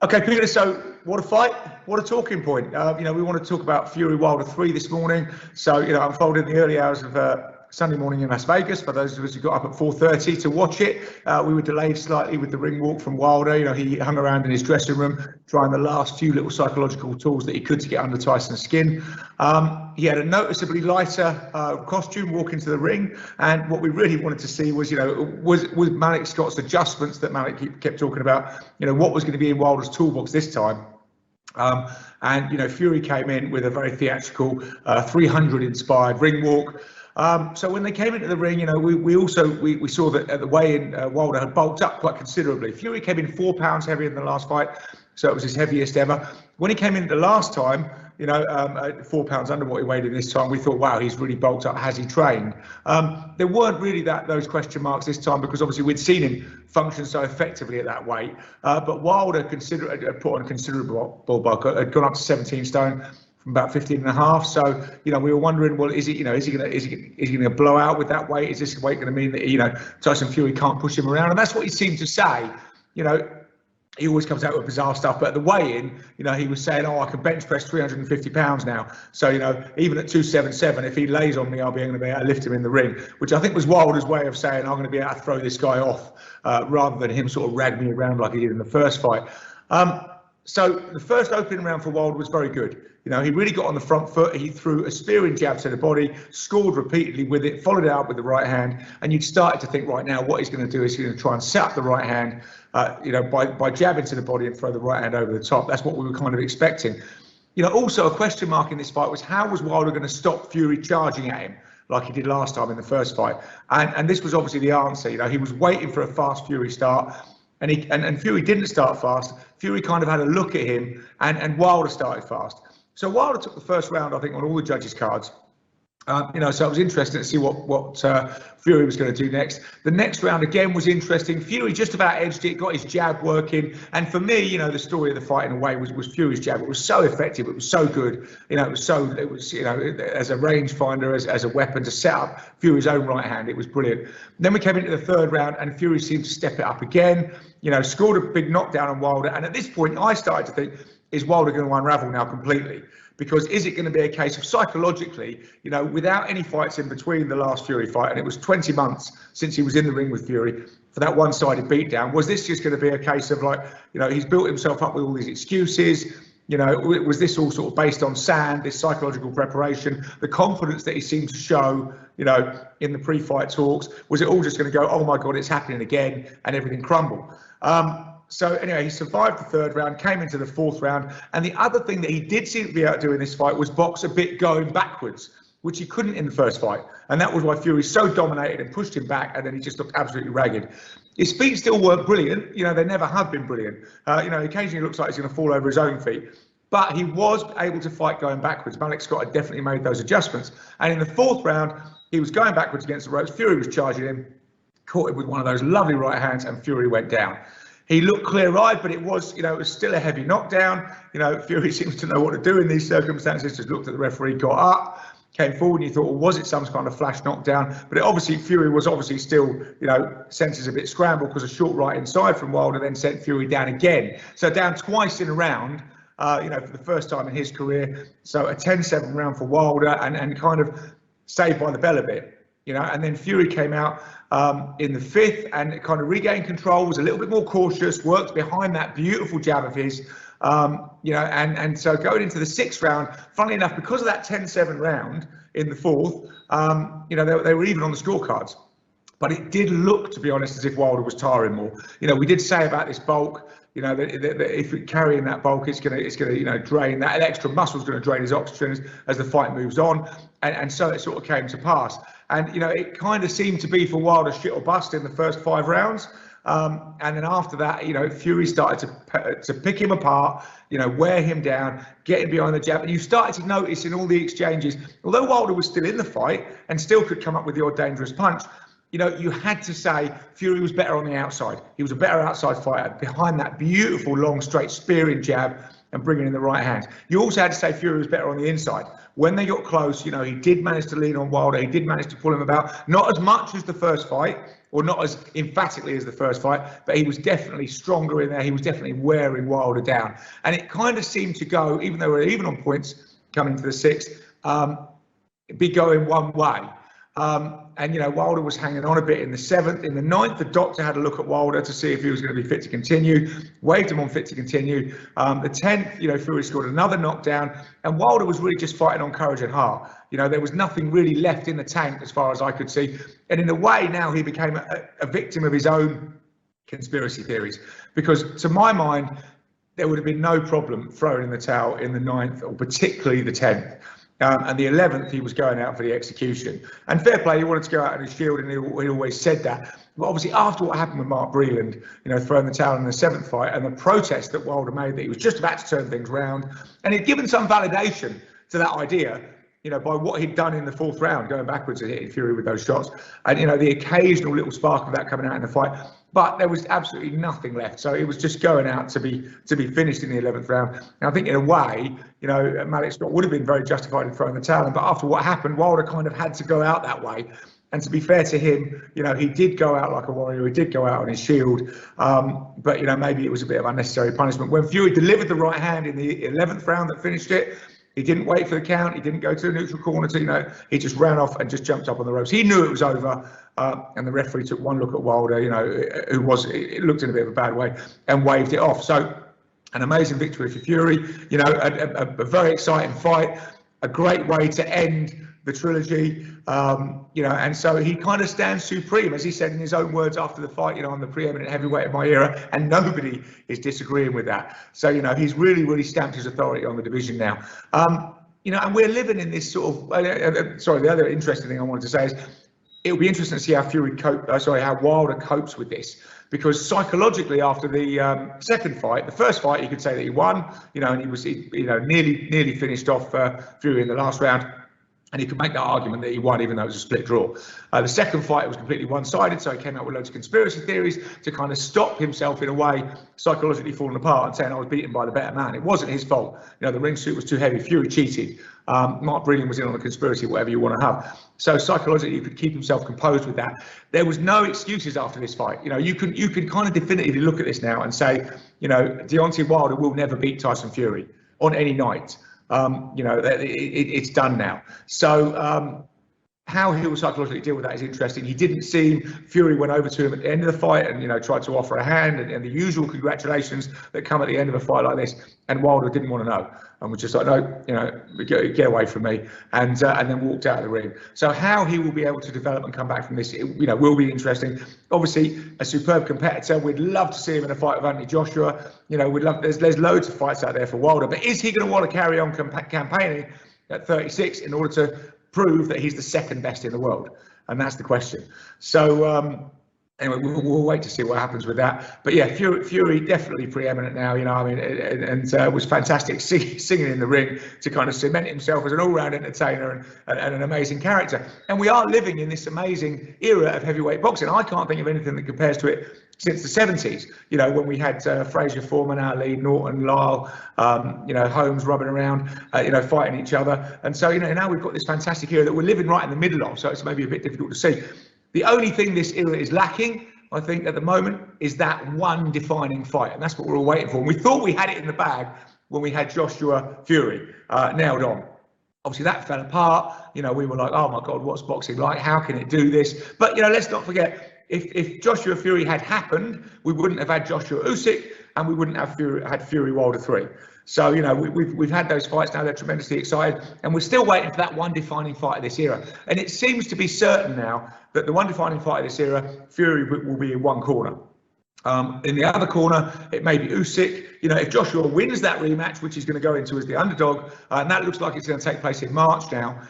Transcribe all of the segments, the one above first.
Okay, Peter, so what a fight, what a talking point. We want to talk about Fury Wilder 3 this morning. So, unfolded in the early hours of Sunday morning in Las Vegas. For those of us who got up at 4:30 to watch it, we were delayed slightly with the ring walk from Wilder. He hung around in his dressing room trying the last few little psychological tools that he could to get under Tyson's skin. He had a noticeably lighter costume walking to the ring, and what we really wanted to see was, was Malik Scott's adjustments that Malik kept talking about. What was going to be in Wilder's toolbox this time. And Fury came in with a very theatrical 300 inspired ring walk. So when they came into the ring, we saw that at the weigh-in, Wilder had bulked up quite considerably. Fury came in 4 pounds heavier than the last fight, so it was his heaviest ever. When he came in the last time, 4 pounds under what he weighed in this time, we thought, wow, he's really bulked up. Has he trained? There weren't really those question marks this time, because obviously we'd seen him function so effectively at that weight. But Wilder had put on considerable bulk, had gone up to 17 stone. From about 15 and a half. So, we were wondering, well, is he going to blow out with that weight? Is this weight going to mean that, Tyson Fury can't push him around? And that's what he seemed to say. He always comes out with bizarre stuff, but at the weigh-in, he was saying, I can bench press 350 pounds now. So, even at 277, if he lays on me, I'll be able to lift him in the ring, which I think was Wilder's way of saying, I'm going to be able to throw this guy off, rather than him sort of rag me around like he did in the first fight. So the first opening round for Wilder was very good. He really got on the front foot. He threw a spearing jab to the body, scored repeatedly with it, followed it up with the right hand. And you'd started to think, right now, what he's going to do is he's going to try and set up the right hand, by jabbing to the body and throw the right hand over the top. That's what we were kind of expecting. Also a question mark in this fight was, how was Wilder going to stop Fury charging at him like he did last time in the first fight? And this was obviously the answer. He was waiting for a fast Fury start. And Fury didn't start fast. Fury kind of had a look at him, and Wilder started fast. So Wilder took the first round, I think, on all the judges' cards. So it was interesting to see what Fury was going to do next. The next round again was interesting. Fury just about edged it, got his jab working, and for me, the story of the fight in a way was Fury's jab. It was so effective, it was so good. It was as a rangefinder, as a weapon to set up Fury's own right hand. It was brilliant. And then we came into the third round, and Fury seemed to step it up again. Scored a big knockdown on Wilder, and at this point, I started to think, is Wilder going to unravel now completely? Because is it going to be a case of psychologically, without any fights in between the last Fury fight, and it was 20 months since he was in the ring with Fury for that one-sided beatdown, was this just going to be a case of he's built himself up with all these excuses? Was this all sort of based on sand, this psychological preparation, the confidence that he seemed to show, in the pre-fight talks? Was it all just going to go, oh my God, it's happening again, and everything crumble? So anyway, he survived the third round, came into the fourth round, and the other thing that he did seem to be able to do in this fight was box a bit going backwards, which he couldn't in the first fight, and that was why Fury so dominated and pushed him back, and then he just looked absolutely ragged. His feet still weren't brilliant, they never have been brilliant. Occasionally it looks like he's going to fall over his own feet, but he was able to fight going backwards. Malik Scott had definitely made those adjustments, and in the fourth round, he was going backwards against the ropes. Fury was charging him, caught him with one of those lovely right hands, and Fury went down. He looked clear-eyed, but it was still a heavy knockdown. Fury seems to know what to do in these circumstances. Just looked at the referee, got up, came forward, and you thought, well, was it some kind of flash knockdown? But Fury was obviously still, senses a bit scrambled, because a short right inside from Wilder then sent Fury down again. So down twice in a round, for the first time in his career. So a 10-7 round for Wilder, and kind of saved by the bell a bit. And then Fury came out in the fifth and kind of regained control, was a little bit more cautious, worked behind that beautiful jab of his, and so going into the sixth round, funnily enough, because of that 10-7 round in the fourth, they were even on the scorecards. But it did look, to be honest, as if Wilder was tiring more. We did say about this bulk, that if you're carrying that bulk, it's gonna drain, that extra muscle is going to drain his oxygen as the fight moves on, and so it sort of came to pass. And it kind of seemed to be for Wilder shit or bust in the first 5 rounds, and then after that, Fury started to pick him apart, wear him down, get him behind the jab, and you started to notice in all the exchanges, although Wilder was still in the fight and still could come up with the odd dangerous punch, you had to say Fury was better on the outside. He was a better outside fighter behind that beautiful, long, straight spearing jab and bringing in the right hand. You also had to say Fury was better on the inside. When they got close, he did manage to lean on Wilder. He did manage to pull him about. Not as much as the first fight, or not as emphatically as the first fight, but he was definitely stronger in there. He was definitely wearing Wilder down. And it kind of seemed to go, even though we're even on points coming to the sixth, be going one way. And, you know, Wilder was hanging on a bit in the seventh. In the ninth, the doctor had a look at Wilder to see if he was going to be fit to continue, waved him on fit to continue. The 10th, you know, Fury scored another knockdown, and Wilder was really just fighting on courage and heart. You know, there was nothing really left in the tank as far as I could see. And in a way, now he became a victim of his own conspiracy theories, because to my mind, there would have been no problem throwing in the towel in the ninth, or particularly the 10th. And the 11th, he was going out for the execution. And fair play, he wanted to go out on his shield, and he always said that. But obviously, after what happened with Mark Breland, you know, throwing the towel in the 7th fight, and the protest that Wilder made that he was just about to turn things around, and he'd given some validation to that idea, you know, by what he'd done in the 4th round, going backwards and hitting Fury with those shots, and, you know, the occasional little spark of that coming out in the fight. But there was absolutely nothing left, so it was just going out to be finished in the 11th round. And I think in a way, you know, Malik Scott would have been very justified in throwing the towel in, but after what happened, Wilder kind of had to go out that way. And to be fair to him, you know, he did go out like a warrior. He did go out on his shield, but, you know, maybe it was a bit of unnecessary punishment. When Fury delivered the right hand in the 11th round that finished it, he didn't wait for the count. He didn't go to the neutral corner. To, you know, he just ran off and just jumped up on the ropes. He knew it was over, and the referee took one look at Wilder, you know, it looked in a bit of a bad way, and waved it off. So, an amazing victory for Fury. You know, a very exciting fight, a great way to end the trilogy. You know, and so he kind of stands supreme, as he said in his own words after the fight. You know, I'm the preeminent heavyweight of my era, and nobody is disagreeing with that. So, you know, he's really stamped his authority on the division now. You know, and we're living in this sort of. Sorry, the other interesting thing I wanted to say is, it'll be interesting to see how Wilder copes with this, because psychologically, after the second fight, the first fight, you could say that he won, you know, and he was, you know, nearly finished off Fury in the last round. And he could make that argument that he won, even though it was a split draw. The second fight was completely one-sided, so he came out with loads of conspiracy theories to kind of stop himself, in a way, psychologically falling apart and saying, I was beaten by the better man. It wasn't his fault. You know, the ring suit was too heavy. Fury cheated. Mark Breland was in on the conspiracy, whatever you want to have. So psychologically, he could keep himself composed with that. There was no excuses after this fight. You know, you can kind of definitively look at this now and say, you know, Deontay Wilder will never beat Tyson Fury on any night. You know, it's done now. So how he will psychologically deal with that is interesting. He didn't seem, Fury went over to him at the end of the fight and, you know, tried to offer a hand and the usual congratulations that come at the end of a fight like this. And Wilder didn't want to know and was just like, no, you know, get away from me, and then walked out of the ring. So how he will be able to develop and come back from this, you know, will be interesting. Obviously, a superb competitor. We'd love to see him in a fight with Anthony Joshua. You know, we'd love. There's loads of fights out there for Wilder, but is he going to want to carry on campaigning at 36 in order to prove that he's the second best in the world? And that's the question. So anyway, we'll wait to see what happens with that. But yeah, Fury definitely preeminent now, you know, I mean, and was fantastic singing in the ring to kind of cement himself as an all-round entertainer and an amazing character. And we are living in this amazing era of heavyweight boxing. I can't think of anything that compares to it since the 70s, you know, when we had Frazier, Foreman, Ali, Norton, Lyle, you know, Holmes rubbing around, you know, fighting each other. And so, you know, now we've got this fantastic era that we're living right in the middle of, so it's maybe a bit difficult to see. The only thing this era is lacking, I think, at the moment, is that one defining fight, and that's what we're all waiting for. And we thought we had it in the bag when we had Joshua Fury nailed on. Obviously, that fell apart. You know, we were like, oh my God, what's boxing like? How can it do this? But, you know, let's not forget, if Joshua Fury had happened, we wouldn't have had Joshua Usyk, and we wouldn't have had Fury Wilder 3. So, you know, we've had those fights now. They're tremendously excited, and we're still waiting for that one defining fight of this era. And it seems to be certain now that the one defining fight of this era, Fury will be in one corner. In the other corner, it may be Usyk. You know, if Joshua wins that rematch, which he's going to go into as the underdog, and that looks like it's going to take place in March now.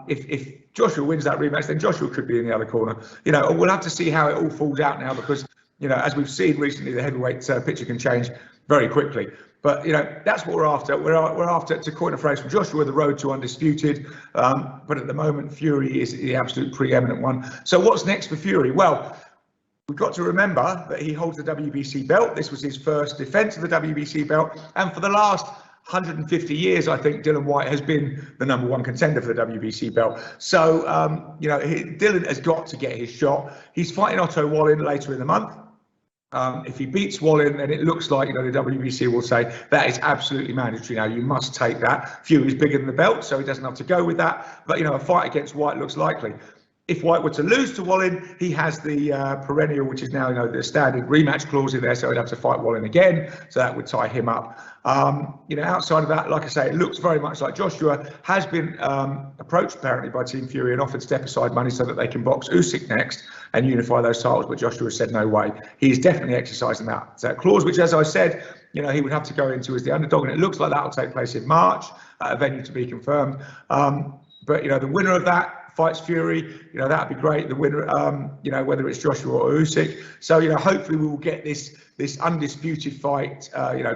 If Joshua wins that rematch, then Joshua could be in the other corner. You know, we'll have to see how it all falls out now, because, you know, as we've seen recently, the heavyweight picture can change very quickly. But, you know, that's what we're after. We're after, to coin a phrase from Joshua, the road to undisputed. But at the moment, Fury is the absolute preeminent one. So what's next for Fury? Well, we've got to remember that he holds the WBC belt. This was his first defense of the WBC belt. And for the last 150 years, I think Dylan White has been the #1 contender for the WBC belt. So, Dylan has got to get his shot. He's fighting Otto Wallin later in the month. If he beats Wallin, then it looks like, the WBC will say that is absolutely mandatory now. You must take that. Fury's bigger than the belt, so he doesn't have to go with that. But, a fight against White looks likely. If White were to lose to Wallin, he has the perennial, which is now, the standard rematch clause in there, so he'd have to fight Wallin again. So that would tie him up. Outside of that, like I say, it looks very much like Joshua has been approached apparently by Team Fury and offered step-aside money so that they can box Usyk next and unify those titles. But Joshua said no way. He's definitely exercising that clause, which, as I said, he would have to go into as the underdog, and it looks like that will take place in March at a venue to be confirmed. But the winner of that fights Fury, that'd be great. The winner, whether it's Joshua or Usyk. So, hopefully we will get this undisputed fight,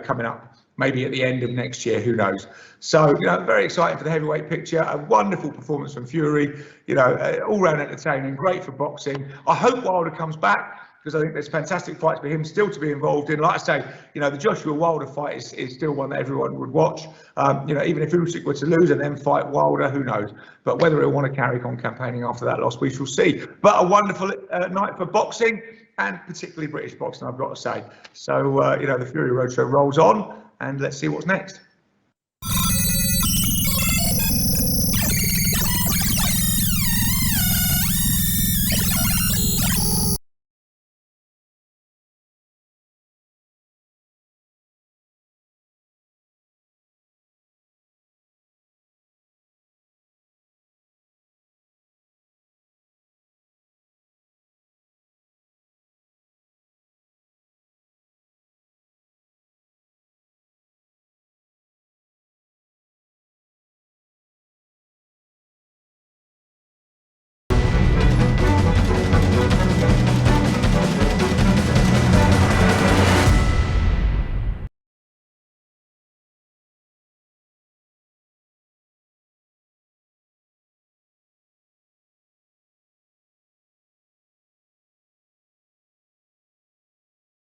coming up maybe at the end of next year. Who knows? So, very exciting for the heavyweight picture. A wonderful performance from Fury. All round entertaining, great for boxing. I hope Wilder comes back, because I think there's fantastic fights for him still to be involved in. Like I say, the Joshua Wilder fight is still one that everyone would watch. Even if Usyk were to lose and then fight Wilder, who knows? But whether he'll want to carry on campaigning after that loss, we shall see. But a wonderful night for boxing, and particularly British boxing, I've got to say. So, the Fury Roadshow rolls on, and let's see what's next.